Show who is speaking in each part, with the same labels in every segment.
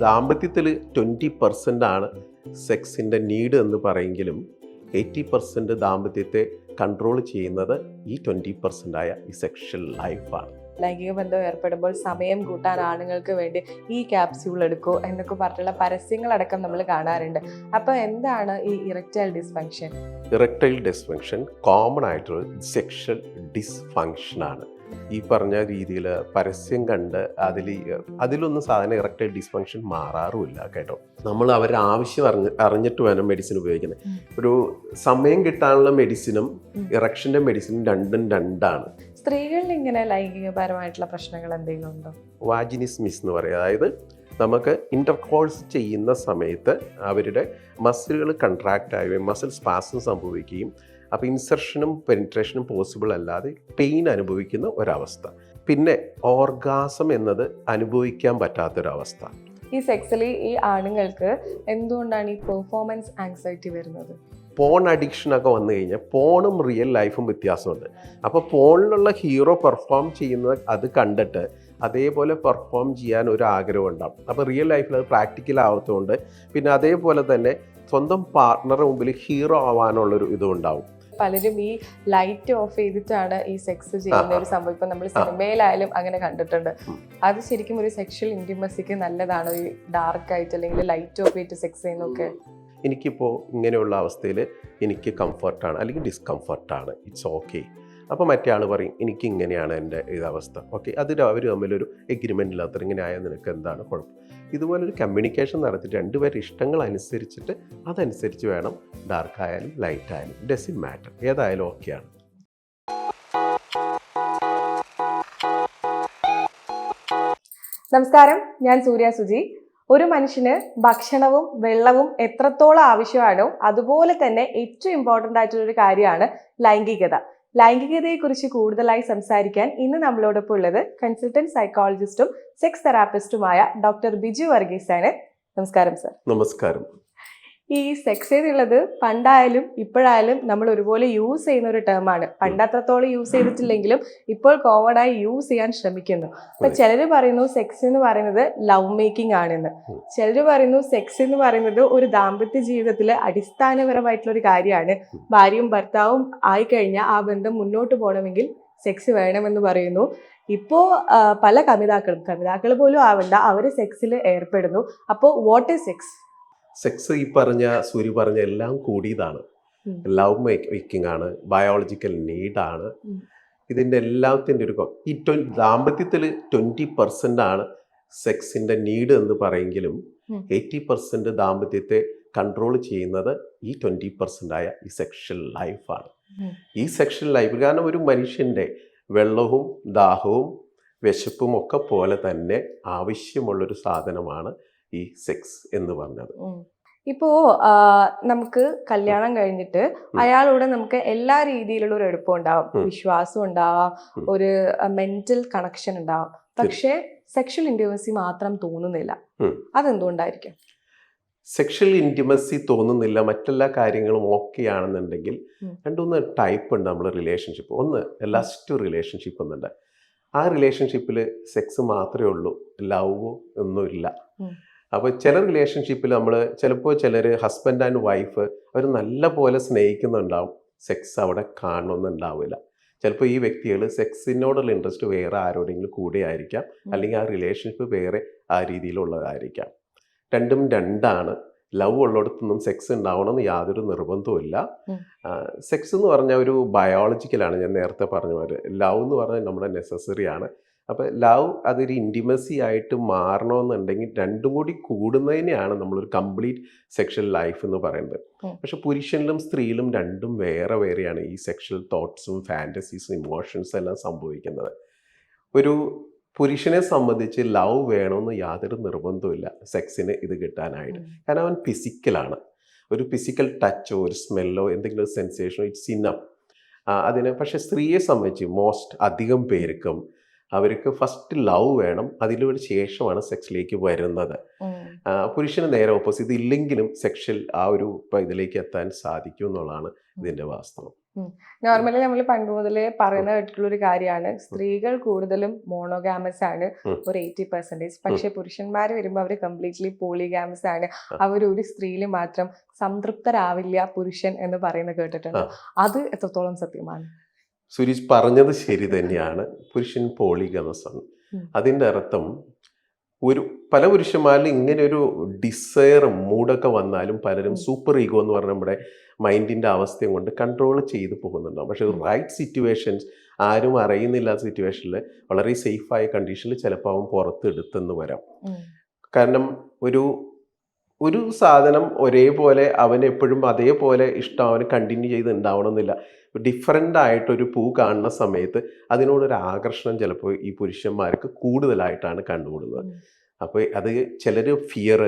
Speaker 1: ദാമ്പത്യത്തിൽ 20% ആണ് സെക്സിൻ്റെ നീഡ് എന്ന് പറയെങ്കിലും 80% ദാമ്പത്യത്തെ കൺട്രോൾ ചെയ്യുന്നത് ഈ 20% ആയ ഈ സെക്ഷൽ ലൈഫാണ്.
Speaker 2: ലൈംഗിക ബന്ധം ഏർപ്പെടുമ്പോൾ സമയം കൂട്ടാൻ ആണുങ്ങൾക്ക് വേണ്ടി ഈ ക്യാപ്സ്യൂൾ എടുക്കൂ എന്നൊക്കെ പറഞ്ഞിട്ടുള്ള പരസ്യങ്ങളടക്കം നമ്മൾ കാണാറുണ്ട്. അപ്പോൾ എന്താണ് ഈ erectile dysfunction?
Speaker 1: Erectile dysfunction common ആയിട്ടൊരു സെക്ഷൽ ഡിസ്ഫങ്ഷനാണ്. ഈ പറഞ്ഞ രീതിയിൽ പരസ്യം കണ്ട് അതിലൊന്നും സാധാരണ ഇറക്ടൈൽ ഡിസ്ഫങ്ഷൻ മാറാറുമില്ല കേട്ടോ. നമ്മൾ അവരുടെ ആവശ്യം അറിഞ്ഞിട്ട് വേണം മെഡിസിൻ ഉപയോഗിക്കുന്നത്. ഒരു സമയം കിട്ടാനുള്ള മെഡിസിനും ഇറക്ഷൻ്റെ മെഡിസിനും രണ്ടാണ്.
Speaker 2: സ്ത്രീകളിൽ ഇങ്ങനെ ലൈംഗികപരമായിട്ടുള്ള പ്രശ്നങ്ങൾ എന്തെങ്കിലും ഉണ്ടോ?
Speaker 1: വാജിനിസ്മിസ് എന്ന് പറയും. അതായത് നമുക്ക് ഇൻ്റർകോഴ്സ് ചെയ്യുന്ന സമയത്ത് അവരുടെ മസിലുകൾ കൺട്രാക്റ്റ് ആവുകയും മസിൽ സ്പാസം സംഭവിക്കുകയും അപ്പോൾ ഇൻസർഷനും പെനിട്രേഷനും പോസിബിൾ അല്ലാതെ പെയിൻ അനുഭവിക്കുന്ന ഒരവസ്ഥ. പിന്നെ ഓർഗാസം എന്നത് അനുഭവിക്കാൻ പറ്റാത്തൊരവസ്ഥ.
Speaker 2: ഈ സെക്സിൽ ഈ ആണുങ്ങൾക്ക് എന്തുകൊണ്ടാണ് ഈ പെർഫോമൻസ് ആങ്സൈറ്റി വരുന്നത്?
Speaker 1: പോൺ അഡിക്ഷനൊക്കെ വന്നു കഴിഞ്ഞാൽ പോണും റിയൽ ലൈഫും വ്യത്യാസമുണ്ട്. അപ്പോൾ പോണിലുള്ള ഹീറോ പെർഫോം ചെയ്യുന്നത് അത് കണ്ടിട്ട് അതേപോലെ പെർഫോം ചെയ്യാൻ ഒരു ആഗ്രഹം ഉണ്ടാവും. അപ്പോൾ റിയൽ ലൈഫിൽ അത് പ്രാക്ടിക്കൽ ആവത്തുകൊണ്ട് പിന്നെ അതേപോലെ തന്നെ സ്വന്തം പാർട്ട്ണറുടെ മുമ്പിൽ ഹീറോ ആവാനുള്ളൊരു ഇതും ഉണ്ടാവും.
Speaker 2: പലരും ഈ ലൈറ്റ് ഓഫ് ചെയ്തിട്ടാണ് ഈ സെക്സ് ചെയ്യുന്ന ഒരു സംഭവം ഇപ്പം നമ്മൾ സിനിമയിലായാലും അങ്ങനെ കണ്ടിട്ടുണ്ട്. അത് ശരിക്കും ഒരു സെക്ഷൽ ഇൻറ്റിമസിക്ക് നല്ലതാണോ ഈ ഡാർക്ക് ആയിട്ട് അല്ലെങ്കിൽ ലൈറ്റ് ഓഫ് ചെയ്തിട്ട് സെക്സ് ചെയ്യുന്നൊക്കെ?
Speaker 1: എനിക്കിപ്പോൾ ഇങ്ങനെയുള്ള അവസ്ഥയിൽ എനിക്ക് കംഫർട്ടാണ് അല്ലെങ്കിൽ ഡിസ്കംഫർട്ടാണ്, ഇറ്റ്സ് ഓക്കെ. അപ്പോൾ മറ്റേ ആൾ പറയും എനിക്ക് ഇങ്ങനെയാണ് എൻ്റെ ഇതവസ്ഥ, ഓക്കെ. അവർ തമ്മിലൊരു എഗ്രിമെൻറ്റില്ലാത്ത ഇങ്ങനെ ആയാൽ നിനക്ക് എന്താണ് കുഴപ്പം? ഇതുപോലൊരു കമ്മ്യൂണിക്കേഷൻ നടത്തിയിട്ട് രണ്ടുപേരുടെ ഇഷ്ടങ്ങൾ അനുസരിച്ചിട്ട് അതനുസരിച്ച് വേണം ഡാർക്ക് ആയാലും ലൈറ്റ് ആയാലും ഡസൻ മാറ്റർ, ഏതായാലും ഓക്കെയാണ്.
Speaker 2: നമസ്കാരം, ഞാൻ സൂര്യ സുജി. ഒരു മനുഷ്യന് ഭക്ഷണവും വെള്ളവും എത്രത്തോളം ആവശ്യമാണോ അതുപോലെ തന്നെ ഏറ്റവും ഇമ്പോർട്ടൻ്റ് ആയിട്ടുള്ളൊരു കാര്യമാണ് ലൈംഗികത. ലൈംഗികതയെക്കുറിച്ച് കൂടുതലായി സംസാരിക്കാൻ ഇന്ന് നമ്മളോടൊപ്പം ഉള്ളത് കൺസൾട്ടന്റ് സൈക്കോളജിസ്റ്റും സെക്സ് തെറാപ്പിസ്റ്റുമായ ഡോക്ടർ ബിജു വർഗീസ് ആണ്. നമസ്കാരം സർ.
Speaker 1: നമസ്കാരം.
Speaker 2: ഈ സെക്സ് എന്നുള്ളത് പണ്ടായാലും ഇപ്പോഴായാലും നമ്മൾ ഒരുപോലെ യൂസ് ചെയ്യുന്ന ഒരു ടേമാണ്. പണ്ടത്രത്തോളം യൂസ് ചെയ്തിട്ടില്ലെങ്കിലും ഇപ്പോൾ കോമണായി യൂസ് ചെയ്യാൻ ശ്രമിക്കുന്നു. അപ്പൊ ചിലർ പറയുന്നു സെക്സ് എന്ന് പറയുന്നത് ലവ് മേക്കിംഗ് ആണെന്ന്, ചിലർ പറയുന്നു സെക്സ് എന്ന് പറയുന്നത് ഒരു ദാമ്പത്യ ജീവിതത്തിലെ അടിസ്ഥാനപരമായിട്ടുള്ള ഒരു കാര്യമാണ്. ഭാര്യയും ഭർത്താവും ആയിക്കഴിഞ്ഞാൽ ആ ബന്ധം മുന്നോട്ട് പോകണമെങ്കിൽ സെക്സ് വേണമെന്ന് പറയുന്നു. ഇപ്പോൾ പല കമിതാക്കൾ പോലും ആവണ്ട, അവർ സെക്സിൽ ഏർപ്പെടുന്നു. അപ്പോൾ വാട്ട് ഈസ് സെക്സ്?
Speaker 1: സെക്സ് ഈ സൂര്യ പറഞ്ഞ എല്ലാം കൂടിയതാണ്. ലവ് മേക്കിംഗ് ആണ്, ബയോളജിക്കൽ നീഡാണ്. ഇതിൻ്റെ എല്ലാത്തിൻ്റെ ഒരു ഈ ദാമ്പത്യത്തിൽ 20% ആണ് സെക്സിൻ്റെ നീഡ് എന്ന് പറയെങ്കിലും 80% ദാമ്പത്യത്തെ കൺട്രോൾ ചെയ്യുന്നത് ഈ 20% ആയ ഈ സെക്ഷൽ ലൈഫാണ്. ഈ സെക്ഷൽ ലൈഫ് കാരണം ഒരു മനുഷ്യൻ്റെ വെള്ളവും ദാഹവും വിശപ്പും ഒക്കെ പോലെ തന്നെ ആവശ്യമുള്ളൊരു സാധനമാണ് ഈ സെക്സ് എന്ന് പറഞ്ഞത്.
Speaker 2: ഇപ്പോ നമുക്ക് കല്യാണം കഴിഞ്ഞിട്ട് അയാളോട് നമുക്ക് എല്ലാ രീതിയിലുള്ള ഒരു അടുപ്പം ഉണ്ടാവും, വിശ്വാസം ഉണ്ടാവാം, ഒരു മെന്റൽ കണക്ഷൻ ഉണ്ടാവാം. പക്ഷേ സെക്ഷൽ ഇന്റിമസി മാത്രം തോന്നുന്നില്ല. അതെന്തുകൊണ്ടായിരിക്കും?
Speaker 1: സെക്ഷൽ ഇന്റിമസി തോന്നുന്നില്ല, മറ്റെല്ലാ കാര്യങ്ങളും ഓക്കെ ആണെന്നുണ്ടെങ്കിൽ രണ്ടൂന്ന് ടൈപ്പ് ഉണ്ട് നമ്മൾ റിലേഷൻഷിപ്പ്. ഒന്ന് ലസ്റ്റ് റിലേഷൻഷിപ്പ് എന്നുണ്ട്. ആ റിലേഷൻഷിപ്പിൽ സെക്സ് മാത്രമേ ഉള്ളൂ, ലവ് ഒന്നുമില്ല. അപ്പോൾ ചില റിലേഷൻഷിപ്പിൽ നമ്മൾ ചിലപ്പോൾ ചിലർ ഹസ്ബൻഡ് ആൻഡ് വൈഫ് അവർ നല്ല പോലെ സ്നേഹിക്കുന്നുണ്ടാവും, സെക്സ് അവിടെ കാണണമെന്നുണ്ടാവില്ല. ചിലപ്പോൾ ഈ വ്യക്തികൾ സെക്സിനോടുള്ള ഇൻട്രസ്റ്റ് വേറെ ആരോടെങ്കിലും കൂടെ ആയിരിക്കാം, അല്ലെങ്കിൽ ആ റിലേഷൻഷിപ്പ് വേറെ ആ രീതിയിലുള്ളതായിരിക്കാം. രണ്ടാണ്. ലവ് ഉള്ളിടത്തൊന്നും സെക്സ് ഉണ്ടാവണമെന്ന് യാതൊരു നിർബന്ധവുമില്ല. സെക്സ് എന്ന് പറഞ്ഞാൽ ഒരു ബയോളജിക്കലാണ്. ഞാൻ നേരത്തെ പറഞ്ഞ പോലെ ലവ് എന്ന് പറഞ്ഞാൽ നമ്മുടെ നെസസറി ആണ്. അപ്പോൾ ലവ് അതൊരു ഇൻറ്റിമസി ആയിട്ട് മാറണമെന്നുണ്ടെങ്കിൽ രണ്ടും കൂടി കൂടുന്നതിനെയാണ് നമ്മളൊരു കംപ്ലീറ്റ് സെക്ഷൽ ലൈഫ് എന്ന് പറയുന്നത്. പക്ഷെ പുരുഷനിലും സ്ത്രീയിലും രണ്ടും വേറെ വേറെയാണ് ഈ സെക്ഷൽ തോട്ട്സും ഫാൻറ്റസീസും ഇമോഷൻസും എല്ലാം സംഭവിക്കുന്നത്. ഒരു പുരുഷനെ സംബന്ധിച്ച് ലവ് വേണമെന്ന് യാതൊരു നിർബന്ധമില്ല സെക്സിന് ഇത് കിട്ടാനായിട്ട്. കാരണം അവൻ ഫിസിക്കലാണ്. ഒരു ഫിസിക്കൽ ടച്ചോ ഒരു സ്മെല്ലോ എന്തെങ്കിലും ഒരു സെൻസേഷനോ ഇറ്റ്സ് ഇനഫ് അതിന്. പക്ഷെ സ്ത്രീയെ സംബന്ധിച്ച് അധികം പേർക്കും അവർക്ക് ഫസ്റ്റ് ലവ് വേണം, അതിലൂടെ ശേഷമാണ് സെക്സിലേക്ക് വരുന്നത്. പുരുഷന് നേരെ ഓപ്പോസിറ്റ്. ഇതില്ലെങ്കിലും സെക്ഷൽ ആ ഒരു ഇതിലേക്ക് എത്താൻ സാധിക്കും എന്നുള്ളതാണ് ഇതിൻ്റെ വാസ്തവം.
Speaker 2: നോർമലി നമ്മൾ പണ്ട് മുതലേ പറയുന്ന കേട്ടിട്ടുള്ള ഒരു കാര്യമാണ് സ്ത്രീകൾ കൂടുതലും മോണോഗാമസ് ആണ് ഒരു 80%. പക്ഷെ പുരുഷന്മാർ വരുമ്പോൾ അവർ കംപ്ലീറ്റ്ലി പോളിഗാമസ് ആണ്. അവർ ഒരു സ്ത്രീയിൽ മാത്രം സംതൃപ്തരാവില്ല പുരുഷൻ എന്ന് പറയുന്നത് കേട്ടിട്ടുണ്ട്. അത് എത്രത്തോളം സത്യമാണ്?
Speaker 1: സുരീഷ് പറഞ്ഞത് ശരി തന്നെയാണ്. പുരുഷൻ പോളിഗമസ് ആണ്. അതിൻ്റെ അർത്ഥം പല പുരുഷന്മാരിലും ഇങ്ങനെ ഒരു ഡിസയർ മൂഡൊക്കെ വന്നാലും പലരും സൂപ്പർ ഈഗോ എന്ന് പറഞ്ഞ നമ്മുടെ മൈൻഡിൻ്റെ അവസ്ഥയും കൊണ്ട് കൺട്രോൾ ചെയ്ത് പോകുന്നുണ്ടാവും. പക്ഷേ റൈറ്റ് സിറ്റുവേഷൻസ് ആരും അറിയുന്നില്ലാത്ത സിറ്റുവേഷനിൽ വളരെ സേഫായ കണ്ടീഷനിൽ ചിലപ്പോൾ അവൻ പുറത്തെടുത്തെന്ന് വരാം. കാരണം ഒരു സാധനം ഒരേപോലെ അവന് എപ്പോഴും അതേപോലെ ഇഷ്ടം അവന് കണ്ടിന്യൂ ചെയ്ത് ഉണ്ടാവണമെന്നില്ല. ഡിഫറൻ്റ് ആയിട്ടൊരു പൂ കാണുന്ന സമയത്ത് അതിനോടൊരു ആകർഷണം ചിലപ്പോൾ ഈ പുരുഷന്മാർക്ക് കൂടുതലായിട്ടാണ് കണ്ടുകൂടുന്നത്. അപ്പോൾ അത് ചിലർ ഫിയർ,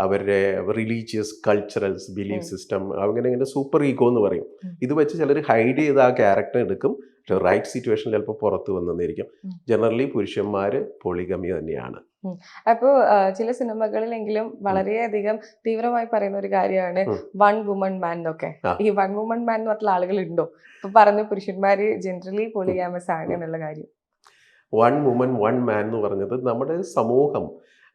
Speaker 1: അവരുടെ റിലീജിയസ് കൾച്ചറൽസ് ബിലീഫ് സിസ്റ്റം, അങ്ങനെ സൂപ്പർ ഈഗോ എന്ന് പറയും. ഇത് വെച്ച് ചിലർ ഹൈഡ് ചെയ്ത് ആ ക്യാരക്ടർ എടുക്കും. പക്ഷെ റൈറ്റ് സിറ്റുവേഷൻ ചിലപ്പോൾ പുറത്ത് വന്നെന്നിരിക്കും. ജനറലി പുരുഷന്മാർ പോളിഗമി തന്നെയാണ്.
Speaker 2: അപ്പോൾ ചില സിനിമകളിലെങ്കിലും വളരെയധികം തീവ്രമായി പറയുന്ന ഒരു കാര്യമാണ് വൺ വുമൺ മാൻ എന്നൊക്കെ. ഈ വൺ വുമൺ മാൻ എന്ന് പറഞ്ഞ ആളുകൾ ഉണ്ടോ? ഇപ്പൊ പറഞ്ഞു പുരുഷന്മാര് ജനറലി പോളിഗാമസ് ആണ് എന്നുള്ള കാര്യം.
Speaker 1: വൺ വുമൺ വൺ മാൻ എന്ന് പറഞ്ഞത് നമ്മുടെ സമൂഹം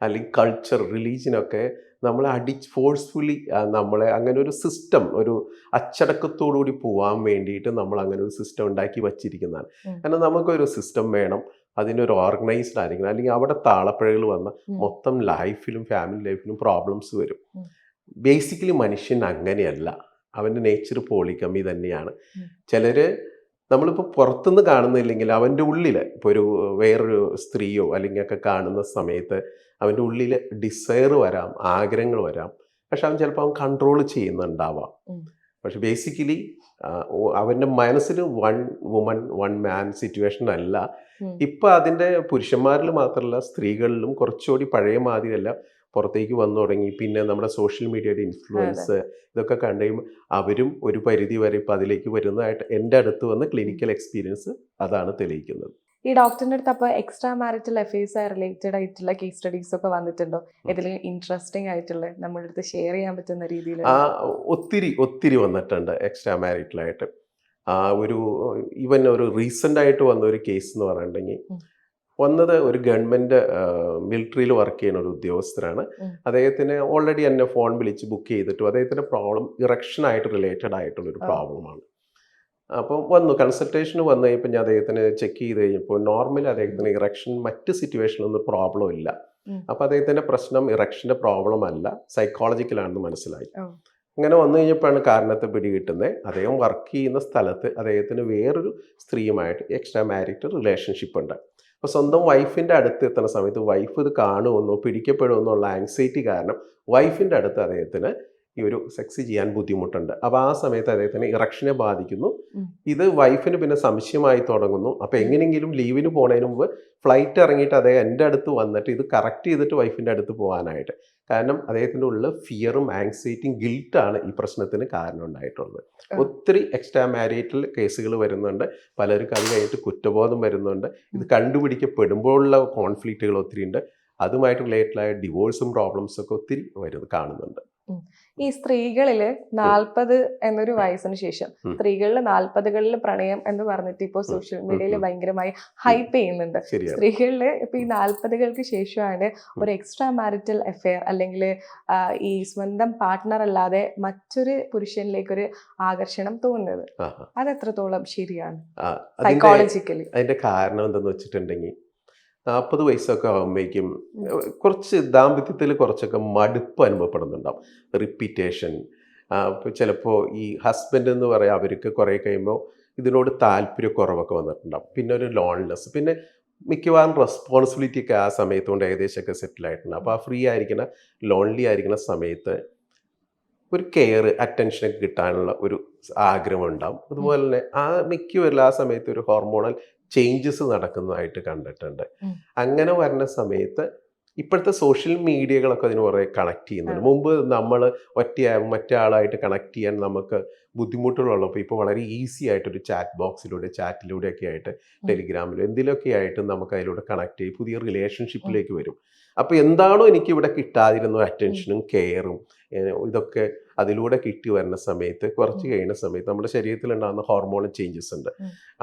Speaker 1: അല്ലെങ്കിൽ കൾച്ചർ റിലീജിയനൊക്കെ നമ്മളെ ഫോഴ്സ്ഫുള്ളി നമ്മളെ അങ്ങനെ ഒരു സിസ്റ്റം, ഒരു അച്ചടക്കത്തോടുകൂടി പോകാൻ വേണ്ടിയിട്ട് നമ്മൾ അങ്ങനെ ഒരു സിസ്റ്റം ഉണ്ടാക്കി വച്ചിരിക്കുന്നതാണ്. കാരണം നമുക്കൊരു സിസ്റ്റം വേണം, അതിനൊരു ഓർഗനൈസ്ഡ് ആയിരിക്കണം. അല്ലെങ്കിൽ അവിടെ താളപ്പിഴകൾ വന്ന മൊത്തം ലൈഫിലും ഫാമിലി ലൈഫിലും പ്രോബ്ലംസ് വരും. ബേസിക്കലി മനുഷ്യൻ അങ്ങനെയല്ല, അവൻ്റെ നേച്ചർ പോളിഗമി തന്നെയാണ്. ചിലർ നമ്മളിപ്പോൾ പുറത്തുനിന്ന് കാണുന്നില്ലെങ്കിൽ അവൻ്റെ ഉള്ളിൽ ഇപ്പോൾ വേറൊരു സ്ത്രീയോ അല്ലെങ്കിൽ ഒക്കെ കാണുന്ന സമയത്ത് അവൻ്റെ ഉള്ളിൽ ഡിസയർ വരാം, ആഗ്രഹങ്ങൾ വരാം. പക്ഷെ അവൻ ചിലപ്പോൾ അവൻ കൺട്രോൾ ചെയ്യുന്നുണ്ടാവാം. പക്ഷെ ബേസിക്കലി അവൻ്റെ മനസ്സിൽ one woman one man situation അല്ല. ഇപ്പം അതിൻ്റെ പുരുഷന്മാരിൽ മാത്രമല്ല സ്ത്രീകളിലും കുറച്ചുകൂടി പഴയ മാതിരിയല്ല പുറത്തേക്ക് വന്നു തുടങ്ങി. പിന്നെ നമ്മുടെ സോഷ്യൽ മീഡിയയുടെ ഇൻഫ്ലുവൻസ് ഇതൊക്കെ കണ്ടു കഴിയുമ്പോൾ അവരും ഒരു പരിധി വരെ ഇപ്പം അതിലേക്ക് വരുന്നതായിട്ട് എൻ്റെ അടുത്ത് വന്ന് ക്ലിനിക്കൽ എക്സ്പീരിയൻസ് അതാണ് തെളിയിക്കുന്നത്.
Speaker 2: ഈ ഡോക്ടറിൻ്റെ അടുത്ത് അപ്പോൾ എക്സ്ട്രാ മാരിറ്റൽ അഫയേഴ്സ് റിലേറ്റഡ് ആയിട്ടുള്ള കേസ് സ്റ്റഡീസ് ഒക്കെ വന്നിട്ടുണ്ടോ? ഏതെങ്കിലും ഇൻട്രസ്റ്റിംഗ് ആയിട്ടുള്ള നമ്മുടെ അടുത്ത് ഷെയർ ചെയ്യാൻ പറ്റുന്ന രീതിയിൽ?
Speaker 1: ഒത്തിരി വന്നിട്ടുണ്ട് എക്സ്ട്രാ മാരിറ്റലായിട്ട്. ഈവൻ ഒരു റീസെൻ്റ് ആയിട്ട് വന്ന ഒരു കേസ് എന്ന് പറഞ്ഞിട്ടുണ്ടെങ്കിൽ വന്നത് ഒരു ഗവൺമെൻറ് മിലിറ്ററിയിൽ വർക്ക് ചെയ്യുന്ന ഒരു ഉദ്യോഗസ്ഥരാണ്. അദ്ദേഹത്തിന് ഓൾറെഡി എന്നെ ഫോൺ വിളിച്ച് ബുക്ക് ചെയ്തിട്ടു. അദ്ദേഹത്തിൻ്റെ പ്രോബ്ലം ഇറക്ഷനായിട്ട് റിലേറ്റഡ് ആയിട്ടുള്ളൊരു പ്രോബ്ലമാണ്. അപ്പം കൺസൾട്ടേഷന് വന്നു കഴിഞ്ഞപ്പോൾ ഞാൻ അദ്ദേഹത്തിന് ചെക്ക് ചെയ്ത് കഴിഞ്ഞപ്പോൾ നോർമലി അദ്ദേഹത്തിന് ഇറക്ഷൻ മറ്റ് സിറ്റുവേഷനിലൊന്നും പ്രോബ്ലം ഇല്ല. അപ്പോൾ അദ്ദേഹത്തിൻ്റെ പ്രശ്നം ഇറക്ഷൻ്റെ പ്രോബ്ലം അല്ല, സൈക്കോളജിക്കലാണെന്ന് മനസ്സിലായി. അങ്ങനെ വന്നു കഴിഞ്ഞപ്പോഴാണ് കാരണത്തെ പിടികിട്ടുന്നത്. അദ്ദേഹം വർക്ക് ചെയ്യുന്ന സ്ഥലത്ത് അദ്ദേഹത്തിന് വേറൊരു സ്ത്രീയുമായിട്ട് എക്സ്ട്രാ മാരിറ്റൽ റിലേഷൻഷിപ്പ് ഉണ്ട്. അപ്പോൾ സ്വന്തം വൈഫിൻ്റെ അടുത്ത് എത്തുന്ന സമയത്ത് വൈഫ് ഇത് കാണുമെന്നോ പിടിക്കപ്പെടുമെന്നോ ഉള്ള ആങ്സൈറ്റി കാരണം വൈഫിൻ്റെ അടുത്ത് അദ്ദേഹത്തിന് ഈ ഒരു സെക്സ് ചെയ്യാൻ ബുദ്ധിമുട്ടുണ്ട്. അപ്പോൾ ആ സമയത്ത് അദ്ദേഹത്തിന് ഇറക്ഷനെ ബാധിക്കുന്നു. ഇത് വൈഫിന് പിന്നെ സംശയമായി തുടങ്ങുന്നു. അപ്പോൾ എങ്ങനെയെങ്കിലും ലീവിന് പോകുന്നതിന് മുമ്പ് ഫ്ലൈറ്റ് ഇറങ്ങിയിട്ട് അദ്ദേഹം എൻ്റെ അടുത്ത് വന്നിട്ട് ഇത് കറക്റ്റ് ചെയ്തിട്ട് വൈഫിൻ്റെ അടുത്ത് പോകാനായിട്ട്. കാരണം അദ്ദേഹത്തിൻ്റെ ഉള്ളിൽ ഫിയറും ആങ്സൈറ്റിയും ഗിൽട്ടാണ് ഈ പ്രശ്നത്തിന് കാരണം ഉണ്ടായിട്ടുള്ളത്. ഒത്തിരി എക്സ്ട്രാ മാരിറ്റൽ കേസുകൾ വരുന്നുണ്ട്. പലർക്കും അത് കഴിഞ്ഞിട്ട് കുറ്റബോധം വരുന്നുണ്ട്. ഇത് കണ്ടുപിടിക്കപ്പെടുമ്പോഴുള്ള കോൺഫ്ലിക്റ്റുകൾ ഒത്തിരി ഉണ്ട്. അതുമായിട്ട് റിലേറ്റഡായ ഡിവോഴ്സും പ്രോബ്ലംസും ഒക്കെ ഒത്തിരി വരുന്നത്.
Speaker 2: ഈ സ്ത്രീകളില് 40 എന്നൊരു വയസ്സിന് ശേഷം സ്ത്രീകളിൽ 40കളിൽ പ്രണയം എന്ന് പറഞ്ഞിട്ട് ഇപ്പോൾ സോഷ്യൽ മീഡിയയിൽ ഭയങ്കരമായി ഹൈപ്പ് ചെയ്യുന്നുണ്ട്. സ്ത്രീകളിൽ ഇപ്പൊ ഈ 40കൾക്ക് ശേഷമാണ് ഒരു എക്സ്ട്രാ മാരിറ്റൽ അഫെയർ അല്ലെങ്കിൽ ഈ സ്വന്തം പാർട്ട്ണർ അല്ലാതെ മറ്റൊരു പുരുഷനിലേക്കൊരു ആകർഷണം തോന്നുന്നത്. അത് എത്രത്തോളം ശരിയാണ് സൈക്കോളജിക്കലി?
Speaker 1: അതിന്റെ കാരണം എന്തെന്ന് വെച്ചിട്ടുണ്ടെങ്കിൽ 40 വയസ്സൊക്കെ ആകുമ്പോഴേക്കും കുറച്ച് ദാമ്പത്യത്തിൽ കുറച്ചൊക്കെ മടുപ്പ് അനുഭവപ്പെടുന്നുണ്ടാവും. റിപ്പീറ്റേഷൻ. ഇപ്പോൾ ചിലപ്പോൾ ഈ ഹസ്ബൻഡ് എന്ന് പറയാം, അവർക്ക് കുറേ കഴിയുമ്പോൾ ഇതിനോട് താല്പര്യക്കുറവൊക്കെ വന്നിട്ടുണ്ടാവും. പിന്നെ ഒരു ലോൺലെസ്, പിന്നെ മിക്കവാറും റെസ്പോൺസിബിലിറ്റി ഒക്കെ ആ സമയത്ത് കൊണ്ട് ഏകദേശമൊക്കെ സെറ്റിലായിട്ടുണ്ട്. അപ്പോൾ ആ ഫ്രീ ആയിരിക്കുന്ന ലോൺലി ആയിരിക്കുന്ന സമയത്ത് ഒരു കെയർ അറ്റൻഷനൊക്കെ കിട്ടാനുള്ള ഒരു ആഗ്രഹം ഉണ്ടാവും. അതുപോലെ തന്നെ മിക്കവരില്ല ആ സമയത്ത് ഒരു ഹോർമോണൽ ചേഞ്ചസ് നടക്കുന്നതായിട്ട് കണ്ടിട്ടുണ്ട്. അങ്ങനെ വരുന്ന സമയത്ത് ഇപ്പോഴത്തെ സോഷ്യൽ മീഡിയകളൊക്കെ അതിന് കുറേ കണക്ട് ചെയ്യുന്നുണ്ട്. മുമ്പ് നമ്മൾ മറ്റേ ആളായിട്ട് കണക്ട് ചെയ്യാൻ നമുക്ക് ബുദ്ധിമുട്ടുകളുള്ളപ്പോൾ ഇപ്പോൾ വളരെ ഈസി ആയിട്ടൊരു ചാറ്റ് ബോക്സിലൂടെ ചാറ്റിലൂടെയൊക്കെ ആയിട്ട് ടെലിഗ്രാമിലോ എന്തിലൊക്കെ ആയിട്ട് നമുക്ക് അതിലൂടെ കണക്ട് ചെയ്ത് പുതിയ റിലേഷൻഷിപ്പിലേക്ക് വരും. അപ്പോൾ എന്താണോ എനിക്ക് ഇവിടെ കിട്ടാതിരുന്ന അറ്റൻഷനും കെയറും ഇതൊക്കെ അതിലൂടെ കിട്ടി വരുന്ന സമയത്ത് കുറച്ച് കഴിയുന്ന സമയത്ത് നമ്മുടെ ശരീരത്തിൽ ഉണ്ടാകുന്ന ഹോർമോണൽ ചേഞ്ചസ് ഉണ്ട്.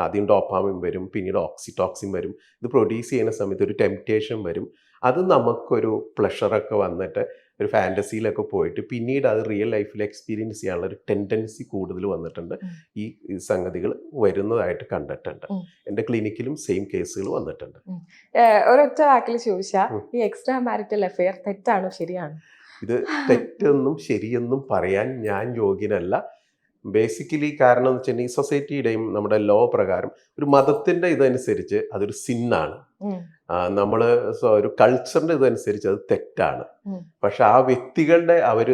Speaker 1: ആദ്യം ഡോപ്പാമിൻ വരും, പിന്നീട് ഓക്സിറ്റോക്സിൻ വരും. ഇത് പ്രൊഡ്യൂസ് ചെയ്യുന്ന സമയത്ത് ഒരു ടെംപ്റ്റേഷൻ വരും. അത് നമുക്കൊരു പ്ലഷറൊക്കെ വന്നിട്ട് ഒരു ഫാൻറ്റസിയിലൊക്കെ പോയിട്ട് പിന്നീട് അത് റിയൽ ലൈഫിൽ എക്സ്പീരിയൻസ് ചെയ്യാനുള്ള ഒരു ടെൻഡൻസി കൂടുതൽ വന്നിട്ടുണ്ട്. ഈ സംഗതികൾ വരുന്നതായിട്ട് കണ്ടിട്ടുണ്ട്. എൻ്റെ ക്ലിനിക്കിലും സെയിം കേസുകൾ വന്നിട്ടുണ്ട്.
Speaker 2: ഒരൊറ്റ വാക്കിൽ ചോദിച്ചാൽ ഈ എക്സ്ട്രാ മാരിറ്റൽ അഫെയർ തെറ്റാണോ ശരിയാണോ?
Speaker 1: ഇത് തെറ്റെന്നും ശരിയെന്നും പറയാൻ ഞാൻ യോഗ്യനല്ല. ബേസിക്കലി കാരണം എന്ന് വെച്ചിട്ടുണ്ടെങ്കിൽ സൊസൈറ്റിയുടെയും നമ്മുടെ ലോ പ്രകാരം ഒരു മതത്തിൻ്റെ ഇതനുസരിച്ച് അതൊരു സിന്നാണ്. നമ്മൾ ഒരു കൾച്ചറിൻ്റെ ഇതനുസരിച്ച് അത് തെറ്റാണ്. പക്ഷെ ആ വ്യക്തികളുടെ അവർ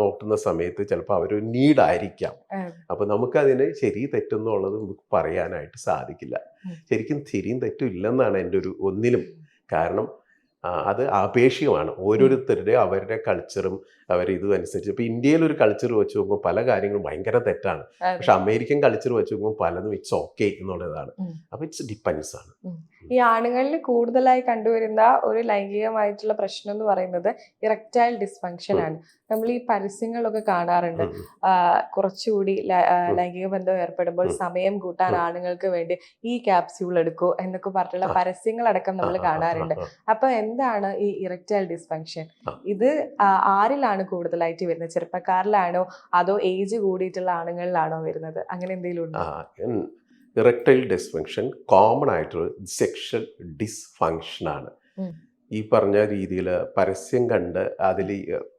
Speaker 1: നോക്കുന്ന സമയത്ത് ചിലപ്പോൾ അവർ നീഡായിരിക്കാം. അപ്പോൾ നമുക്കതിന് ശരി തെറ്റെന്നുള്ളത് നമുക്ക് പറയാനായിട്ട് സാധിക്കില്ല. ശരിക്കും ശരിയും തെറ്റും ഇല്ലെന്നാണ് എൻ്റെ ഒരു ഒന്നിലും. കാരണം അത് ആപേക്ഷികമാണ്. ഓരോരുത്തരുടെ അവരുടെ കൾച്ചറും ഇതും അനുസരിച്ച്. ഇപ്പോൾ ഇന്ത്യയിൽ ഒരു കൾച്ചർ വെച്ച് നോക്കുമ്പോൾ പല കാര്യങ്ങളും ഭയങ്കര തെറ്റാണ്. പക്ഷെ അമേരിക്കൻ കൾച്ചർ വെച്ച് നോക്കുമ്പോൾ പലതും ഇറ്റ്സ് ഓക്കെ എന്നുള്ളതാണ്. അപ്പോൾ ഇറ്റ്സ് ഡിപ്പെൻസ് ആണ്.
Speaker 2: ഈ ആണുങ്ങളിൽ കൂടുതലായി കണ്ടുവരുന്ന ഒരു ലൈംഗികമായിട്ടുള്ള പ്രശ്നം എന്ന് പറയുന്നത് ഇറക്ടൈൽ ഡിസ്ഫങ്ഷൻ ആണ്. നമ്മൾ ഈ പരസ്യങ്ങളൊക്കെ കാണാറുണ്ട്. കുറച്ചുകൂടി ലൈംഗിക ബന്ധം ഏർപ്പെടുമ്പോൾ സമയം കൂട്ടാൻ ആണുങ്ങൾക്ക് വേണ്ടി ഈ ക്യാപ്സ്യൂൾ എടുക്കൂ എന്നൊക്കെ പറഞ്ഞിട്ടുള്ള പരസ്യങ്ങളടക്കം നമ്മൾ കാണാറുണ്ട്. അപ്പൊ എന്താണ് ഈ ഇറക്ടൈൽ ഡിസ്ഫങ്ഷൻ? ഇത് ആരിലാണ് കൂടുതലായിട്ട് വരുന്നത്? ചെറുപ്പക്കാരിലാണോ അതോ ഏജ് കൂടിയിട്ടുള്ള ആണുങ്ങളിലാണോ വരുന്നത്? അങ്ങനെ എന്തെങ്കിലും ഉണ്ടോ?
Speaker 1: ഇറക്ടൈൽ ഡിസ്ഫങ്ഷൻ കോമൺ ആയിട്ടുള്ള സെക്ഷൽ ഡിസ്ഫങ്ഷനാണ്. ഈ പറഞ്ഞ രീതിയിൽ പരസ്യം കണ്ട്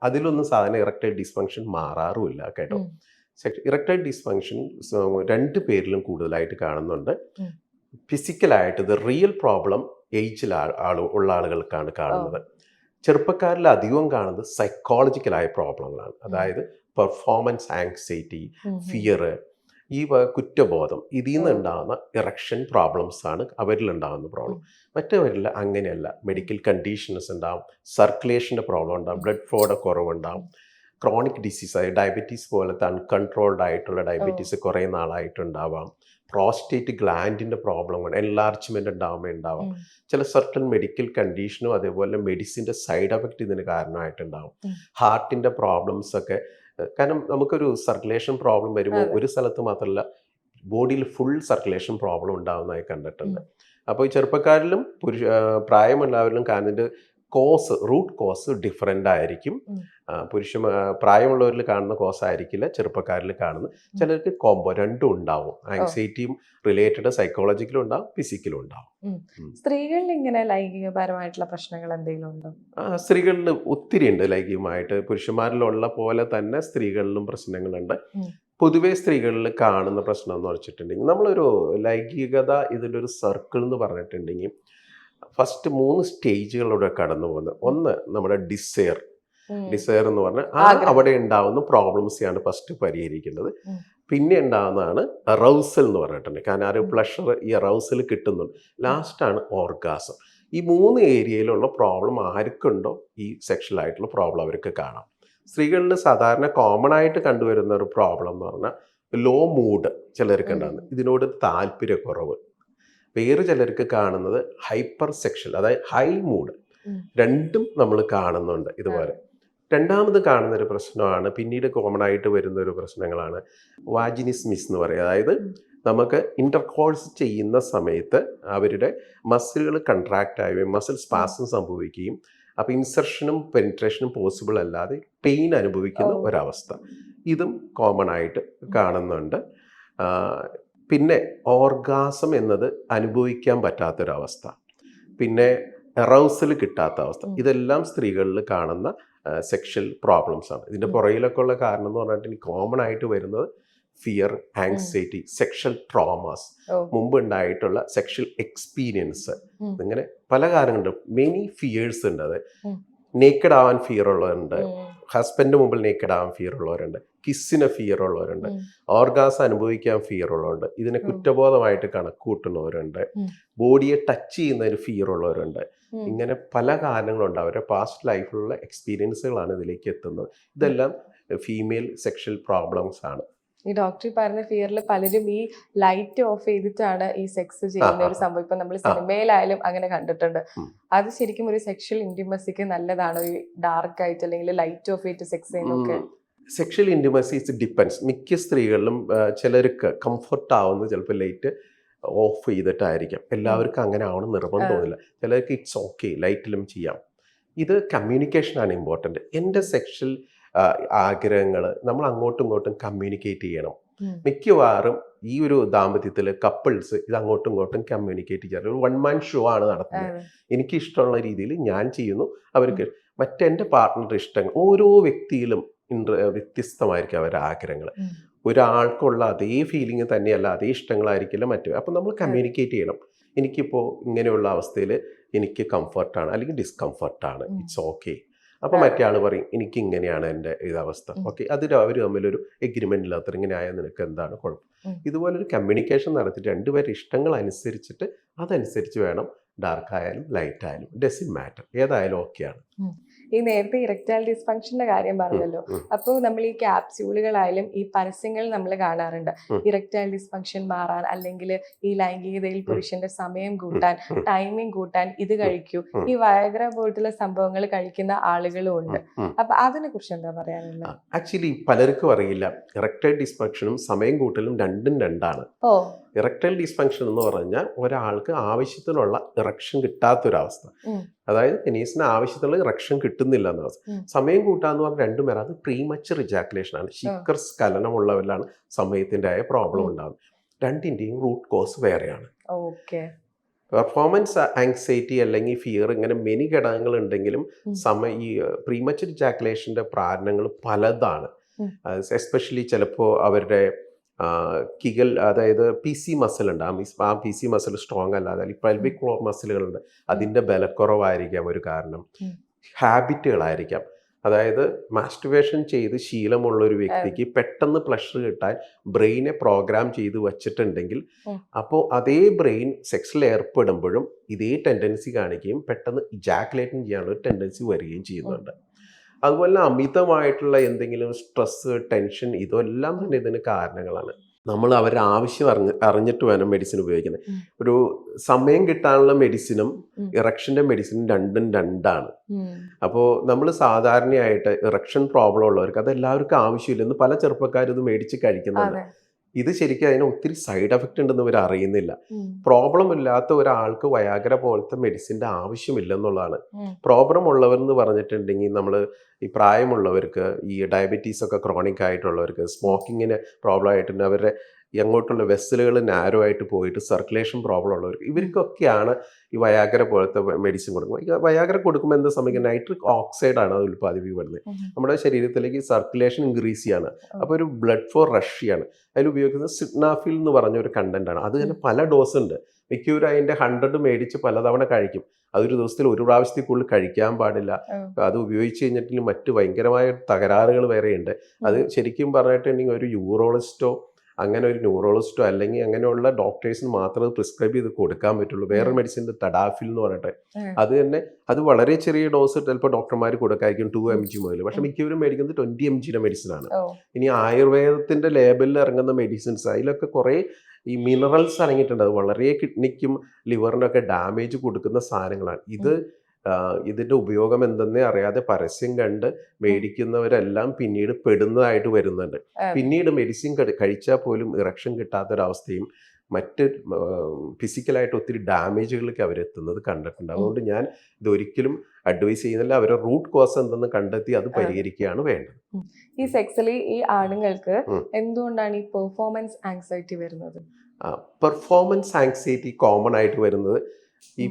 Speaker 1: അതിലൊന്നും സാധാരണ ഇറക്ടൈൽ ഡിസ്ഫങ്ഷൻ മാറാറുമില്ല കേട്ടോ. ഇറക്ടൈൽ ഡിസ്ഫങ്ഷൻ 2 പേരിലും കൂടുതലായിട്ട് കാണുന്നുണ്ട്. ഫിസിക്കലായിട്ട് ഇത് റിയൽ പ്രോബ്ലം ഏജിൽ ഉള്ള ആളുകൾക്കാണ് കാണുന്നത്. ചെറുപ്പക്കാരിൽ അധികവും കാണുന്നത് സൈക്കോളജിക്കലായ പ്രോബ്ലങ്ങളാണ്. അതായത് പെർഫോമൻസ് ആങ്സൈറ്റി, ഫിയർ, ഈ കുറ്റബോധം, ഇതിൽ നിന്ന് ഉണ്ടാകുന്ന ഇറക്ഷൻ പ്രോബ്ലംസ് ആണ് അവരിലുണ്ടാകുന്ന പ്രോബ്ലം. മറ്റവരിൽ അങ്ങനെയല്ല. മെഡിക്കൽ കണ്ടീഷൻസ് ഉണ്ടാവും, സർക്കുലേഷൻ്റെ പ്രോബ്ലം ഉണ്ടാവും, ബ്ലഡ് ഫ്ലോയുടെ കുറവുണ്ടാവും, ക്രോണിക് ഡിസീസായ ഡയബറ്റീസ് പോലത്തെ അൺകൺട്രോൾഡ് ആയിട്ടുള്ള ഡയബറ്റീസ് കുറേ നാളായിട്ടുണ്ടാവാം, പ്രോസ്റ്റേറ്റ് ഗ്ലാൻഡിൻ്റെ പ്രോബ്ലം കൊണ്ട് എൻലാർജ്മെൻ്റ് ഉണ്ടാവാം, ചില സർട്ടൺ മെഡിക്കൽ കണ്ടീഷനും അതേപോലെ മെഡിസിൻ്റെ സൈഡ് എഫക്റ്റ് ഇതിന് കാരണമായിട്ടുണ്ടാവും, ഹാർട്ടിൻ്റെ പ്രോബ്ലംസ് ഒക്കെ. കാരണം നമുക്കൊരു സർക്കുലേഷൻ പ്രോബ്ലം വരുമ്പോൾ ഒരു സ്ഥലത്ത് മാത്രമല്ല ബോഡിയിൽ ഫുൾ സർക്കുലേഷൻ പ്രോബ്ലം ഉണ്ടാകുന്നതായി കണ്ടിട്ടുണ്ട്. അപ്പോൾ ഈ ചെറുപ്പക്കാരിലും പ്രായമുള്ളവരിലും കാണുന്നതിൻ്റെ റൂട്ട് കോസ് ഡിഫറെൻ്റ് ആയിരിക്കും. പ്രായമുള്ളവരിൽ കാണുന്ന കോസ് ആയിരിക്കില്ല ചെറുപ്പക്കാരിൽ കാണുന്നത്. ചിലർക്ക് കോംബോ രണ്ടും ഉണ്ടാവും. ആങ്സൈറ്റിയും റിലേറ്റഡ് സൈക്കോളജിക്കലും ഉണ്ടാവും, ഫിസിക്കലും ഉണ്ടാവും.
Speaker 2: സ്ത്രീകളിൽ ഇങ്ങനെ ലൈംഗികപരമായിട്ടുള്ള പ്രശ്നങ്ങൾ എന്തെങ്കിലും ഉണ്ടോ?
Speaker 1: സ്ത്രീകളിൽ ഒത്തിരി ഉണ്ട് ലൈംഗികമായിട്ട്. പുരുഷന്മാരിലുള്ള പോലെ തന്നെ സ്ത്രീകളിലും പ്രശ്നങ്ങളുണ്ട്. പൊതുവേ സ്ത്രീകളിൽ കാണുന്ന പ്രശ്നം എന്ന് വെച്ചിട്ടുണ്ടെങ്കിൽ നമ്മളൊരു ലൈംഗികത ഇതിൻ്റെ ഒരു സർക്കിൾ എന്ന് പറഞ്ഞിട്ടുണ്ടെങ്കിൽ ഫസ്റ്റ് 3 സ്റ്റേജുകളിലൂടെ കടന്നു പോകുന്നത്. ഒന്ന് നമ്മുടെ ഡിസയർ എന്ന് പറഞ്ഞാൽ അവിടെ ഉണ്ടാവുന്ന പ്രോബ്ലംസാണ് ഫസ്റ്റ് പരിഹരിക്കുന്നത്. പിന്നെ ഉണ്ടാകുന്നതാണ് അറൗസൽ എന്ന് പറഞ്ഞിട്ടുണ്ട്. കാരണം ആ ഒരു പ്ലഷർ ഈ അറൗസൽ കിട്ടുന്നുണ്ട്. ലാസ്റ്റാണ് ഓർഗാസം. ഈ 3 ഏരിയയിലുള്ള പ്രോബ്ലം ആർക്കുണ്ടോ ഈ സെക്ഷൽ ആയിട്ടുള്ള പ്രോബ്ലം അവർക്ക് കാണാം. സ്ത്രീകളിൽ സാധാരണ കോമൺ ആയിട്ട് കണ്ടുവരുന്ന ഒരു പ്രോബ്ലം എന്ന് പറഞ്ഞാൽ ലോ മൂഡ് ചിലർക്ക് ഉണ്ടാകുന്നത്, ഇതിനോട് താല്പര്യക്കുറവ്. വേറെ ചിലർക്ക് കാണുന്നത് ഹൈപ്പർ സെക്ഷൽ, അതായത് ഹൈ മൂഡ്. രണ്ടും നമ്മൾ കാണുന്നുണ്ട് ഇതുപോലെ. രണ്ടാമത് കാണുന്നൊരു പ്രശ്നമാണ്, പിന്നീട് കോമൺ ആയിട്ട് വരുന്ന ഒരു പ്രശ്നങ്ങളാണ് വാജിനിസ്മിസ് എന്ന് പറയുക. അതായത് നമുക്ക് ഇൻ്റർകോഴ്സ് ചെയ്യുന്ന സമയത്ത് അവരുടെ മസിലുകൾ കൺട്രാക്റ്റ് ആവുകയും മസിൽ സ്പാസം സംഭവിക്കുകയും അപ്പോൾ ഇൻസർഷനും പെനിട്രേഷനും പോസിബിൾ അല്ലാതെ പെയിൻ അനുഭവിക്കുന്ന ഒരവസ്ഥ. ഇതും കോമൺ ആയിട്ട് കാണുന്നുണ്ട്. പിന്നെ ഓർഗാസം എന്നത് അനുഭവിക്കാൻ പറ്റാത്തൊരവസ്ഥ, പിന്നെ എറൗസൽ കിട്ടാത്ത അവസ്ഥ, ഇതെല്ലാം സ്ത്രീകളിൽ കാണുന്ന സെക്ഷൽ പ്രോബ്ലംസ് ആണ്. ഇതിൻ്റെ പുറകിലൊക്കെ ഉള്ള കാരണം എന്ന് പറഞ്ഞിട്ടുണ്ടെങ്കിൽ കോമൺ ആയിട്ട് വരുന്നത് ഫിയർ, ആങ്സൈറ്റി, സെക്ഷൽ ട്രോമാസ്, മുമ്പ് ഉണ്ടായിട്ടുള്ള സെക്ഷൽ എക്സ്പീരിയൻസ്, ഇങ്ങനെ പല കാര്യങ്ങളുണ്ട്. മെനി ഫിയേഴ്സ് ഉണ്ട്. അത് നേക്കഡ് ആവാൻ ഫിയർ ഉള്ളവരുണ്ട്, ഹസ്ബൻഡ് മുമ്പിൽ നേക്കഡ് ആവാൻ ഫിയർ ഉള്ളവരുണ്ട്, കിസ്സിന് ഫിയർ ഉള്ളവരുണ്ട്, ഓർഗാസം അനുഭവിക്കാൻ ഫിയർ ഉള്ളവരുണ്ട്, ഇതിനെ കുറ്റബോധമായിട്ട് കണക്കൂട്ടുന്നവരുണ്ട്, ബോഡിയെ ടച്ച് ചെയ്യുന്നതിന് ഫിയർ ഉള്ളവരുണ്ട്. ഇങ്ങനെ പല കാരണങ്ങളുണ്ട്. അവരുടെ പാസ്റ്റ് ലൈഫിലുള്ള എക്സ്പീരിയൻസുകളാണ് ഇതിലേക്ക് എത്തുന്നത്. ഇതെല്ലാം ഫീമെയിൽ സെക്ഷൽ പ്രോബ്ലംസ് ആണ്.
Speaker 2: ഈ ഡോക്ടർ പറഞ്ഞ ഫിയറിൽ പലരും ഈ ലൈറ്റ് ഓഫ് ചെയ്തിട്ടാണ് ഈ സെക്സ് ചെയ്യുന്ന ഒരു സംഭവം ഇപ്പൊ നമ്മൾ സിനിമയിലായാലും അങ്ങനെ കണ്ടിട്ടുണ്ട്. അത് ശരിക്കും ഒരു സെക്ഷൽ ഇന്റിമസിക്ക് നല്ലതാണോ, ഈ ഡാർക്ക് ആയിട്ട് അല്ലെങ്കിൽ ലൈറ്റ് ഓഫ് ചെയ്തിട്ട് സെക്സ് ചെയ്യുന്നൊക്കെ?
Speaker 1: Sexual intimacy depends. മിക്ക സ്ത്രീകളിലും ചിലർക്ക് കംഫർട്ട് ആവുന്നത് ചിലപ്പോൾ ലൈറ്റ് ഓഫ് ചെയ്തിട്ടായിരിക്കാം. എല്ലാവർക്കും അങ്ങനെ ആവണം നിർബന്ധം തോന്നില്ല. ചിലർക്ക് ഇറ്റ്സ് ഓക്കെ ലൈറ്റിലും ചെയ്യാം. ഇത് കമ്മ്യൂണിക്കേഷനാണ് ഇമ്പോർട്ടൻറ്റ്. എൻ്റെ സെക്ഷൽ ആഗ്രഹങ്ങൾ നമ്മൾ അങ്ങോട്ടും ഇങ്ങോട്ടും കമ്മ്യൂണിക്കേറ്റ് ചെയ്യണം. മിക്കവാറും ഈ ഒരു ദാമ്പത്യത്തിൽ കപ്പിൾസ് ഇത് അങ്ങോട്ടും ഇങ്ങോട്ടും കമ്മ്യൂണിക്കേറ്റ് ചെയ്യാറ് ഒരു 1 man ഷോ ആണ് നടത്തുന്നത്. എനിക്ക് ഇഷ്ടമുള്ള രീതിയിൽ ഞാൻ ചെയ്യുന്നു, അവർക്ക് മറ്റെൻ്റെ പാർട്ട്ണർ ഇഷ്ടങ്ങൾ. ഓരോ വ്യക്തിയിലും വ്യത്യസ്തമായിരിക്കും അവരുടെ ആഗ്രഹങ്ങൾ. ഒരാൾക്കുള്ള അതേ ഫീലിംഗ് തന്നെയല്ല, അതേ ഇഷ്ടങ്ങളായിരിക്കില്ല മറ്റു. അപ്പം നമ്മൾ കമ്മ്യൂണിക്കേറ്റ് ചെയ്യണം. എനിക്കിപ്പോൾ ഇങ്ങനെയുള്ള അവസ്ഥയിൽ എനിക്ക് കംഫർട്ടാണ് അല്ലെങ്കിൽ ഡിസ്കംഫർട്ടാണ്, ഇറ്റ്സ് ഓക്കെ. അപ്പോൾ മറ്റേ ആൾ പറയും എനിക്ക് ഇങ്ങനെയാണ് എൻ്റെ ഇതവസ്ഥ, ഓക്കെ. അതിൽ അവർ തമ്മിലൊരു എഗ്രിമെൻ്റ് ഇല്ലാത്ത ഇങ്ങനെ ആയാൽ നിനക്ക് എന്താണ് കുഴപ്പം. ഇതുപോലൊരു കമ്മ്യൂണിക്കേഷൻ നടത്തിയിട്ട് രണ്ടുപേരുടെ ഇഷ്ടങ്ങൾ അനുസരിച്ചിട്ട് അതനുസരിച്ച് വേണം. ഡാർക്ക് ആയാലും ലൈറ്റ് ആയാലും ഡസൻറ്റ് മാറ്റർ, ഏതായാലും ഓക്കെയാണ്.
Speaker 2: ഈ നേരത്തെ ഇറക്ടൈൽ ഡിസ്ഫങ്ഷന്റെ കാര്യം പറഞ്ഞല്ലോ. അപ്പോൾ നമ്മൾ ഈ ക്യാപ്സ്യൂളുകളായാലും ഈ പരസ്യങ്ങൾ നമ്മൾ കാണാറുണ്ട്. ഇറക്ടൈൽ ഡിസ്ഫങ്ഷൻ മാറാൻ അല്ലെങ്കിൽ ഈ ലൈംഗികതയിൽ പുരുഷന്റെ സമയം കൂട്ടാൻ, ടൈമിംഗ് കൂട്ടാൻ ഇത് കഴിക്കൂ. ഈ വയഗ്ര പോലത്തുള്ള സംഭവങ്ങൾ കഴിക്കുന്ന ആളുകളും ഉണ്ട്. അപ്പൊ അതിനെ കുറിച്ച് എന്താ പറയാനുള്ളത്?
Speaker 1: ആക്ച്വലി പലർക്കും അറിയില്ല, ഇറക്ടൈൽ ഡിസ്ഫങ്ഷനും സമയം കൂട്ടലും രണ്ടും രണ്ടാണ്. ഇറക്ടൈൽ ഡിസ്ഫങ്ഷൻ എന്ന് പറഞ്ഞാൽ ഒരാൾക്ക് ആവശ്യത്തിനുള്ള ഇറക്ഷൻ കിട്ടാത്തൊരവസ്ഥ. അതായത് പെനീസിന് ആവശ്യത്തിനുള്ള ഇറക്ഷൻ കിട്ടുന്നില്ല എന്ന അവസ്ഥ. സമയം കൂട്ടാന്ന് പറഞ്ഞാൽ രണ്ടും പേരും അത് പ്രീമച്ചർ ഇജാക്കുലേഷൻ ആണ്. ശീഘ്ര സ്ഖലനമുള്ളവരിലാണ് സമയത്തിൻ്റെ ആയ പ്രോബ്ലം ഉണ്ടാകുന്നത്. രണ്ടിൻ്റെയും റൂട്ട് കോസ് വേറെയാണ്. പെർഫോമൻസ് ആങ്സൈറ്റി അല്ലെങ്കിൽ ഫിയർ ഇങ്ങനെ മെനി ഘടകങ്ങൾ ഉണ്ടെങ്കിലും ഈ പ്രീമച്ചർ ഇജാക്കുലേഷൻ്റെ കാരണങ്ങൾ പലതാണ്. എസ്പെഷ്യലി ചിലപ്പോൾ അവരുടെ കിഗൽ, അതായത് പി സി മസിൽ ഉണ്ട്, ആ പി സി മസിൽ സ്ട്രോങ് അല്ലാതെ അല്ലെങ്കിൽ പെൽവിക് ഫ്ലോർ മസിലുകളുണ്ട്, അതിൻ്റെ ബലക്കുറവായിരിക്കാം ഒരു കാരണം. ഹാബിറ്റുകളായിരിക്കാം. അതായത് മാസ്റ്റുവേഷൻ ചെയ്ത് ശീലമുള്ള ഒരു വ്യക്തിക്ക് പെട്ടെന്ന് പ്ലഷർ കിട്ടാൻ ബ്രെയിനെ പ്രോഗ്രാം ചെയ്ത് വച്ചിട്ടുണ്ടെങ്കിൽ അപ്പോൾ അതേ ബ്രെയിൻ സെക്സിൽ ഏർപ്പെടുമ്പോഴും ഇതേ ടെൻഡൻസി കാണിക്കുകയും പെട്ടെന്ന് ഇജാക്കുലേറ്റ് ചെയ്യാനുള്ള ഒരു ടെൻഡൻസി വരികയും ചെയ്യുന്നുണ്ട്. അതുപോലെ അമിതമായിട്ടുള്ള എന്തെങ്കിലും സ്ട്രെസ്, ടെൻഷൻ, ഇതെല്ലാം തന്നെ ഇതിന് കാരണങ്ങളാണ്. നമ്മൾ അവരുടെ ആവശ്യം അറിഞ്ഞിട്ട് വേണം മെഡിസിൻ ഉപയോഗിക്കുന്നത്. ഒരു സമയം കിട്ടാനുള്ള മെഡിസിനും ഇറക്ഷൻ്റെ മെഡിസിനും രണ്ടും രണ്ടാണ്. അപ്പോൾ നമ്മൾ സാധാരണയായിട്ട് ഇറക്ഷൻ പ്രോബ്ലം ഉള്ളവർക്ക് അതെല്ലാവർക്കും ആവശ്യമില്ലെന്ന് പല ചെറുപ്പക്കാരും ഇത് മേടിച്ച് കഴിക്കുന്നുണ്ട്. ഇത് ശരിക്കും അതിന് ഒത്തിരി സൈഡ് എഫക്റ്റ് ഉണ്ടെന്ന് ഇവർ അറിയുന്നില്ല. പ്രോബ്ലം ഇല്ലാത്ത ഒരാൾക്ക് വയാഗ്ര പോലത്തെ മെഡിസിൻ്റെ ആവശ്യമില്ലെന്നുള്ളതാണ്. പ്രോബ്ലം ഉള്ളവരെന്ന് പറഞ്ഞിട്ടുണ്ടെങ്കിൽ നമ്മൾ ഈ പ്രായമുള്ളവർക്ക്, ഈ ഡയബറ്റീസ് ഒക്കെ ക്രോണിക് ആയിട്ടുള്ളവർക്ക്, സ്മോക്കിങ്ങിന് പ്രോബ്ലം ആയിട്ടുണ്ട്, അവരുടെ അങ്ങോട്ടുള്ള വെസലുകൾ നാരോ ആയിട്ട് പോയിട്ട് സർക്കുലേഷൻ പ്രോബ്ലം ഉള്ളവർക്ക്, ഇവർക്കൊക്കെയാണ് ഈ വയാഗ്ര പോലത്തെ മെഡിസിൻ കൊടുക്കുന്നത്. ഈ വയാഗ്ര കൊടുക്കുമ്പോൾ എന്താ സംഭവിക്കുന്നത്? നൈട്രിക് ഓക്സൈഡ് ആണ് അത് ഉൽപ്പാദിപ്പിക്കപ്പെടുന്നത്. നമ്മുടെ ശരീരത്തിലേക്ക് സർക്കുലേഷൻ ഇൻക്രീസ് ചെയ്യാണ്. അപ്പോൾ ഒരു ബ്ലഡ് ഫ്ലോ റഷ് ചെയ്യാണ്. അതിൽ ഉപയോഗിക്കുന്നത് സിഡ്നാഫിൽ എന്ന് പറഞ്ഞ ഒരു കണ്ടന്റാണ്. അത് തന്നെ പല ഡോസ് ഉണ്ട്. മിക്കവരും അതിൻ്റെ 100 മേടിച്ച് പലതവണ കഴിക്കും. അതൊരു ദിവസത്തിൽ ഒരു പ്രാവശ്യത്തിൽ കൂടുതൽ കഴിക്കാൻ പാടില്ല. അത് ഉപയോഗിച്ച് കഴിഞ്ഞിട്ടുണ്ടെങ്കിൽ മറ്റ് ഭയങ്കരമായ തകരാറുകൾ വേറെയുണ്ട്. അത് ശരിക്കും പറഞ്ഞിട്ടുണ്ടെങ്കിൽ ഒരു യൂറോളജിസ്റ്റോ അങ്ങനെ ഒരു ന്യൂറോളജിസ്റ്റോ അല്ലെങ്കിൽ അങ്ങനെയുള്ള ഡോക്ടേഴ്സിന് മാത്രമേ പ്രിസ്ക്രൈബ് ചെയ്ത് കൊടുക്കാൻ പറ്റുള്ളൂ. വേറെ മെഡിസിൻ്റെ തഡാഫിൽ എന്ന് പറഞ്ഞിട്ട് അത് തന്നെ, അത് വളരെ ചെറിയ ഡോസ് ചിലപ്പോൾ ഡോക്ടർമാർ കൊടുക്കായിരിക്കും 2 mg മുതൽ. പക്ഷെ മിക്കവരും മേടിക്കുന്നത് 20 mg മെഡിസിനാണ്. ഇനി ആയുർവേദത്തിൻ്റെ ലേബലിൽ ഇറങ്ങുന്ന മെഡിസിൻസ് അതിലൊക്കെ കുറേ ഈ മിനറൽസ് അടങ്ങിയിട്ടുണ്ട്. അത് വളരെ കിഡ്നിക്കും ലിവറിനൊക്കെ ഡാമേജ് കൊടുക്കുന്ന സാധനങ്ങളാണ്. ഇതിൻ്റെ ഉപയോഗം എന്തെന്നേ അറിയാതെ പരസ്യം കണ്ട് മേടിക്കുന്നവരെല്ലാം പിന്നീട് പെടുന്നതായിട്ട് വരുന്നുണ്ട്. പിന്നീട് മെഡിസിൻ കഴിച്ചാൽ പോലും ഇറക്ഷൻ കിട്ടാത്തൊരവസ്ഥയും മറ്റ് ഫിസിക്കലായിട്ട് ഒത്തിരി ഡാമേജുകളിലേക്ക് അവരെത്തുന്നത് കണ്ടിട്ടുണ്ട്. അതുകൊണ്ട് ഞാൻ ഇതൊരിക്കലും അഡ്വൈസ് ചെയ്യുന്നില്ല. അവരുടെ റൂട്ട് കോസ് എന്തെന്ന് കണ്ടെത്തി അത് പരിഹരിക്കുകയാണ് വേണ്ടത്.
Speaker 2: ഈ സെക്സിലി ഈ ആണുങ്ങൾക്ക് എന്തുകൊണ്ടാണ് ഈ പെർഫോമൻസ് ആങ്സൈറ്റി വരുന്നത്?
Speaker 1: പെർഫോമൻസ് ആങ്സൈറ്റി കോമൺ ആയിട്ട് വരുന്നത് ഈ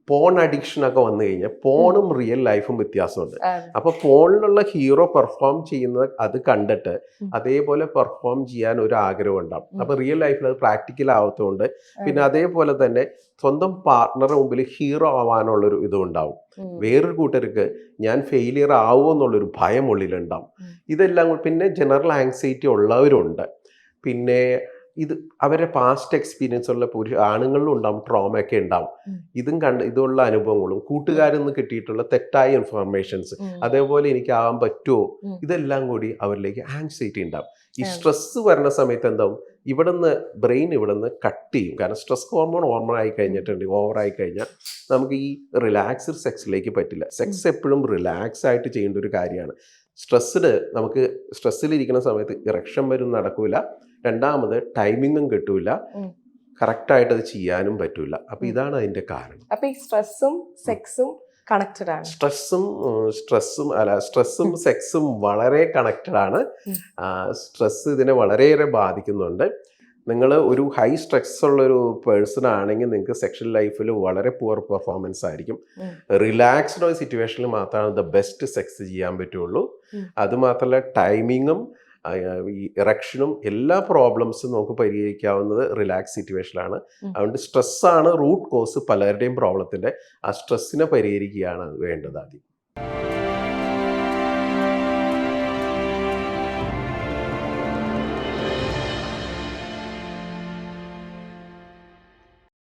Speaker 1: പോൺ അഡിക്ഷനൊക്കെ വന്നു കഴിഞ്ഞാൽ പോണും റിയൽ ലൈഫും വ്യത്യാസമുണ്ട്. അപ്പോൾ പോണിലുള്ള ഹീറോ പെർഫോം ചെയ്യുന്നത് അത് കണ്ടിട്ട് അതേപോലെ പെർഫോം ചെയ്യാൻ ഒരു ആഗ്രഹം ഉണ്ടാവും. അപ്പോൾ റിയൽ ലൈഫിൽ അത് പ്രാക്ടിക്കൽ ആവത്തുകൊണ്ട് പിന്നെ അതേപോലെ തന്നെ സ്വന്തം പാർട്ട്ണറുടെ മുമ്പിൽ ഹീറോ ആവാനുള്ളൊരു ഇതുണ്ടാവും. വേറൊരു കൂട്ടർക്ക് ഞാൻ ഫെയിലിയർ ആവുമോ എന്നുള്ളൊരു ഭയം ഉള്ളിലുണ്ടാവും. ഇതെല്ലാം കൂടി പിന്നെ ജനറൽ ആങ്സൈറ്റി ഉള്ളവരുണ്ട്. പിന്നെ ഇത് അവരുടെ പാസ്റ്റ് എക്സ്പീരിയൻസ് ഉള്ള ആണുങ്ങളിലും ഉണ്ടാവും, ട്രോമയൊക്കെ ഉണ്ടാവും. ഇതുള്ള അനുഭവങ്ങളും കൂട്ടുകാരിൽ നിന്ന് കിട്ടിയിട്ടുള്ള തെറ്റായ ഇൻഫർമേഷൻസ്, അതേപോലെ എനിക്ക് ആവാൻ പറ്റുമോ, ഇതെല്ലാം കൂടി അവരിലേക്ക് ആങ്സൈറ്റി ഉണ്ടാവും. ഈ സ്ട്രെസ് വരുന്ന സമയത്ത് എന്താവും, ബ്രെയിൻ ഇവിടുന്ന് കട്ട് ചെയ്യും. കാരണം സ്ട്രെസ് ഹോർമോൺ ആയി കഴിഞ്ഞിട്ടുണ്ടെങ്കിൽ, ഓവറായി കഴിഞ്ഞാൽ നമുക്ക് ഈ റിലാക്സ്ഡ് സെക്സിലേക്ക് പറ്റില്ല. സെക്സ് എപ്പോഴും റിലാക്സ് ആയിട്ട് ചെയ്യേണ്ട ഒരു കാര്യമാണ്. സ്ട്രെസ്സിലിരിക്കുന്ന സമയത്ത് ഇറക്ഷൻ വരും, നടക്കൂല. രണ്ടാമത് ടൈമിങ്ങും കിട്ടൂല, കറക്റ്റായിട്ട് അത് ചെയ്യാനും പറ്റൂല. അപ്പം ഇതാണ് അതിൻ്റെ കാരണം.
Speaker 2: അപ്പം ഈ സ്ട്രെസ്സും സെക്സും കണക്റ്റഡ് ആണ്.
Speaker 1: സ്ട്രെസ്സും സെക്സും വളരെ കണക്റ്റഡ് ആണ്. സ്ട്രെസ് ഇതിനെ വളരെയേറെ ബാധിക്കുന്നുണ്ട്. നിങ്ങൾ ഒരു ഹൈ സ്ട്രെസ് ഉള്ളൊരു പേഴ്സൺ ആണെങ്കിൽ നിങ്ങൾക്ക് സെക്ഷൽ ലൈഫിൽ വളരെ പുവർ പെർഫോമൻസ് ആയിരിക്കും. റിലാക്സ്ഡ് ആയ സിറ്റുവേഷനിൽ മാത്രമാണ് ദ ബെസ്റ്റ് സെക്സ് ചെയ്യാൻ പറ്റുള്ളൂ. അതുമാത്രമല്ല ടൈമിങ്ങും ഈ ഇറക്ഷനും എല്ലാ പ്രോബ്ലംസും നമുക്ക് പരിഹരിക്കാവുന്നത് റിലാക്സ് സിറ്റുവേഷനിലാണ്. അതുകൊണ്ട് സ്ട്രെസ്സാണ് റൂട്ട് കോസ് പലരുടെയും പ്രോബ്ലത്തിൻ്റെ. ആ സ്ട്രെസ്സിനെ പരിഹരിക്കുകയാണ് വേണ്ടത് ആദ്യം.